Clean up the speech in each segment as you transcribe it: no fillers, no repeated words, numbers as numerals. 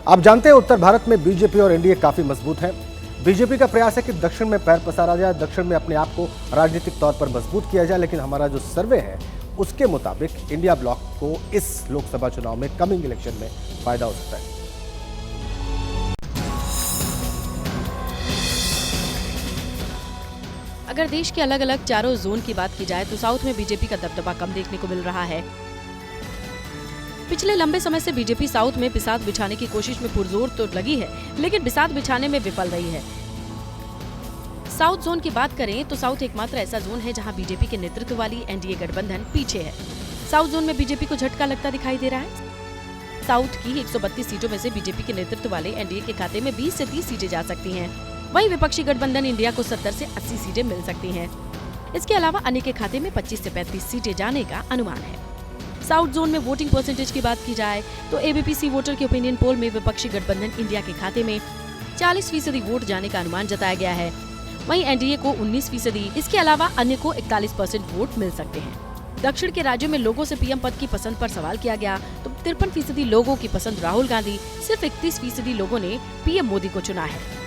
आप जानते हैं उत्तर भारत में बीजेपी और एनडीए काफी मजबूत है। बीजेपी का प्रयास है कि दक्षिण में पैर पसारा जाए, दक्षिण में अपने आप को राजनीतिक तौर पर मजबूत किया जाए। लेकिन हमारा जो सर्वे है उसके मुताबिक इंडिया ब्लॉक को इस लोकसभा चुनाव में कमिंग इलेक्शन में फायदा हो सकता है। अगर देश के अलग अलग चारों जोन की बात की जाए तो साउथ में बीजेपी का दबदबा कम देखने को मिल रहा है। पिछले लंबे समय से बीजेपी साउथ में बिसात बिछाने की कोशिश में पुरजोर तो लगी है, लेकिन बिसात बिछाने में विफल रही है। साउथ जोन की बात करें तो साउथ एकमात्र ऐसा जोन है जहां बीजेपी के नेतृत्व वाली एनडीए गठबंधन पीछे है। साउथ जोन में बीजेपी को झटका लगता दिखाई दे रहा है। साउथ की 132 सीटों में से बीजेपी के नेतृत्व वाले एनडीए के खाते में 20 से 30 सीटें जा सकती हैं। वहीं विपक्षी गठबंधन इंडिया को 70 से 80 सीटें मिल सकती हैं। इसके अलावा अन्य के खाते में 25 से 35 सीटें जाने का अनुमान है। साउथ जोन में वोटिंग परसेंटेज की बात की जाए तो एबीपी सी वोटर के ओपिनियन पोल में विपक्षी गठबंधन इंडिया के खाते में 40% वोट जाने का अनुमान जताया गया है। वहीं एनडीए को 19%, इसके अलावा अन्य को 41% वोट मिल सकते हैं। दक्षिण के राज्यों में लोगों से पीएम पद की पसंद पर सवाल किया गया तो 53% लोगों की पसंद राहुल गांधी, सिर्फ 31% लोगों ने पीएम मोदी को चुना है।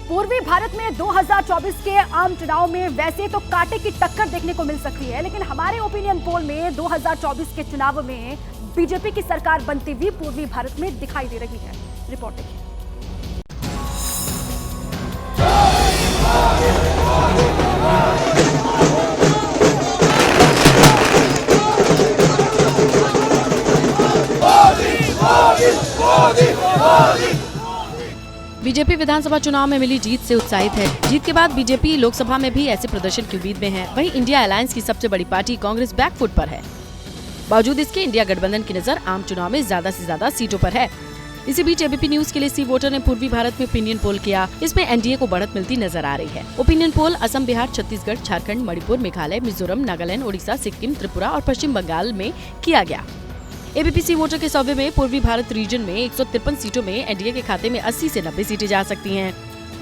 पूर्वी भारत में 2024 के आम चुनाव में वैसे तो कांटे की टक्कर देखने को मिल सकती है, लेकिन हमारे ओपिनियन पोल में 2024 के चुनाव में बीजेपी की सरकार बनती हुई पूर्वी भारत में दिखाई दे रही है। रिपोर्ट देखिए। बीजेपी विधानसभा चुनाव में मिली जीत से उत्साहित है। जीत के बाद बीजेपी लोकसभा में भी ऐसे प्रदर्शन की उम्मीद में है। वहीं इंडिया अलायंस की सबसे बड़ी पार्टी कांग्रेस बैकफुट पर है। बावजूद इसके इंडिया गठबंधन की नजर आम चुनाव में ज्यादा से ज्यादा सीटों पर है। इसी बीच एबीपी न्यूज के लिए सी वोटर ने पूर्वी भारत में ओपिनियन पोल किया। इसमें एनडीए को बढ़त मिलती नजर आ रही है। ओपिनियन पोल असम, बिहार, छत्तीसगढ़, झारखंड, मणिपुर, मेघालय, मिजोरम, नागालैंड, ओडिशा, सिक्किम, त्रिपुरा और पश्चिम बंगाल में किया गया। एबीपी सी वोटर के सर्वे में पूर्वी भारत रीजन में 153 सीटों में एनडीए के खाते में 80 से 90 सीटें जा सकती हैं।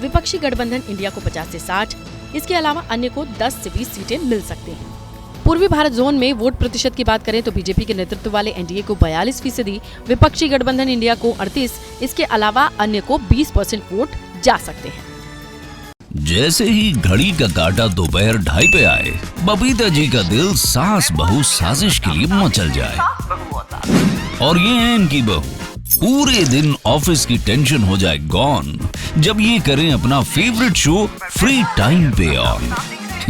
विपक्षी गठबंधन इंडिया को 50 से 60, इसके अलावा अन्य को 10 से 20 सीटें मिल सकती हैं। पूर्वी भारत जोन में वोट प्रतिशत की बात करें तो बीजेपी के नेतृत्व वाले एनडीए को 42%, विपक्षी गठबंधन इंडिया को 38, इसके अलावा अन्य को 20% वोट जा सकते हैं। जैसे ही घड़ी का काटा दोपहर 2:30 पे आए, बबीता जी का दिल सास बहू साजिश के लिए मचल जाए। और ये है इनकी बहू, पूरे दिन ऑफिस की टेंशन हो जाए गॉन जब ये करें अपना फेवरेट शो फ्री टाइम पे ऑन।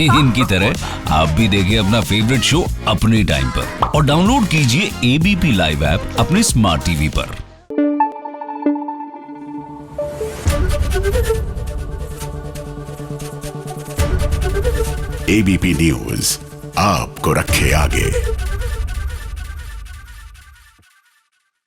इनकी तरह आप भी देखिए अपना फेवरेट शो अपने टाइम पर और डाउनलोड कीजिए एबीपी लाइव ऐप अपने स्मार्ट टीवी पर। एबीपी न्यूज आपको रखे आगे।